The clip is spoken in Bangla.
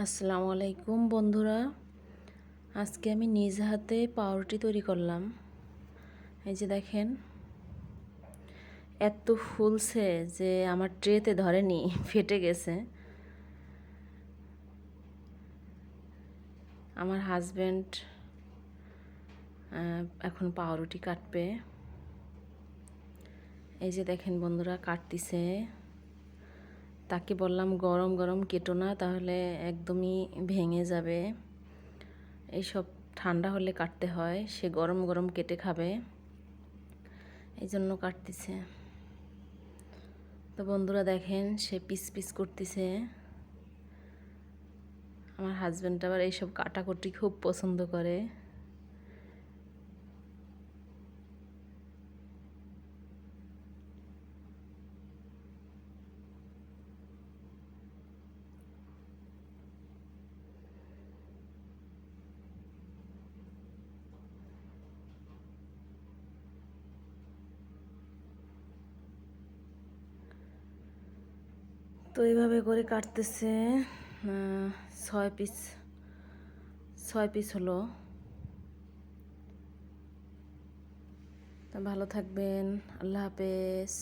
আসসালামু আলাইকুম বন্ধুরা, আজকে আমি নিজ হাতে পাউরুটি তৈরি করলাম। এই যে দেখেন, এত ফুলছে যে আমার ট্রেতে ধরেনি, ফেটে গেছে। আমার হাজব্যান্ড এখন পাউরুটি কাটবে। এই যে দেখেন বন্ধুরা, কাটতিছে। তাকে বললাম গরম গরম কেটো না, তাহলে একদমই ভেঙে যাবে। এইসব ঠান্ডা হলে কাটতে হয়, সে গরম গরম কেটে খাবে, এই জন্য কাটতেছে। তো বন্ধুরা দেখেন, সে পিস পিস করতেছে। আমার হাজব্যান্ড আবার এইসব কাটাকুটি খুব পছন্দ করে। তো এইভাবে করে কাটতেছে। 6 পিস 6 পিস হলো। তো ভালো থাকবেন, আল্লাহ হাফেজ।